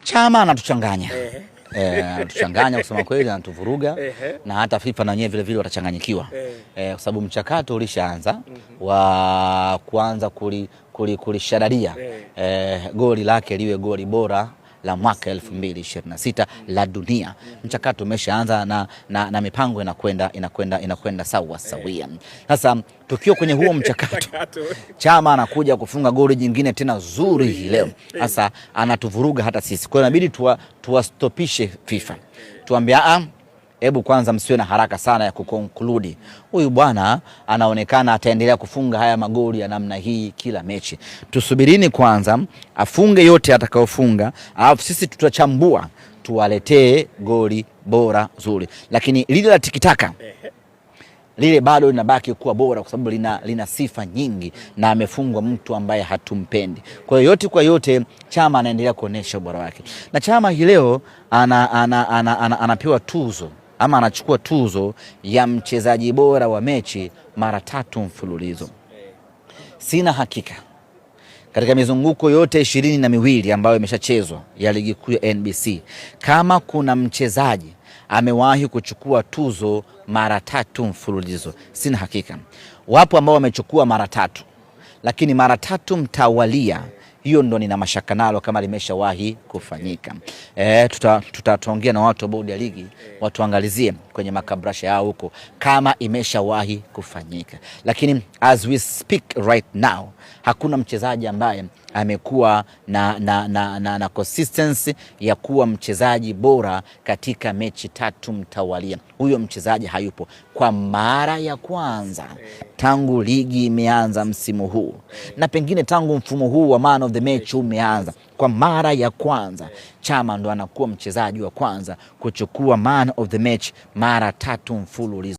Chama anatuchanganya. Anatuchanganya kusema kweli, anatuvuruga na hata FIFA na wenyewe vile vile watachanganyikiwa. Kwa sababu mchakato ulishaanza wa kuanza kulishadadia goli lake liwe goli bora la mwaka 2026 la dunia. Mchakato umeshaanza na mipango inakwenda sawa sawia. Sasa tukiwa kwenye huo mchakato, Chama anakuja kufunga goli jingine tena zuri hii leo. Sasa anatuvuruga hata sisi. Kwa hiyo inabidi tuwastopishe FIFA. Tuambia hebu kwanza msiwe na haraka sana ya kukonkludi. Huyu bwana anaonekana ataendelea kufunga haya magoli ya namna hii kila mechi. Tusubirini kwanza afunge yote atakayofunga, alafu sisi tutachambua tuwaletee goli bora zuri. Lakini lile la tikitaka lile bado linabaki kuwa bora kwa sababu lina sifa nyingi na amefungwa mtu ambaye hatumpendi. Kwa hiyo yote kwa yote Chama anaendelea kuonesha ubora wake. Na Chama hii leo anapewa tuzo ama anachukua tuzo ya mchezaji bora wa mechi mara 3 mfululizo. Sina hakika katika mizunguko yote 22 ambayo imeshachezwa ya ligi kuu ya NBC kama kuna mchezaji amewahi kuchukua tuzo mara 3 mfululizo. Sina hakika. Wapo ambao wamechukua mara 3, lakini mara 3 mtawalia, hiyo ndo nina mashaka nalo kama limeshawahi kufanyika. Tutaongea na watu wa bodi ya ligi watuangalizie kwenye makabrasha yao huko kama imeshawahi kufanyika. Lakini as we speak right now, hakuna mchezaji ambaye amekuwa na consistency ya kuwa mchezaji bora katika mechi 3 mtawalia. Huyo mchezaji hayupo kwa mara ya kwanza tangu ligi imeanza msimu huu, na pengine tangu mfumo huu wa man of the match umeanza. Kwa mara ya kwanza Chama ndo anakuwa mchezaji wa kwanza kuchukua man of the match mara 3 mfululizo.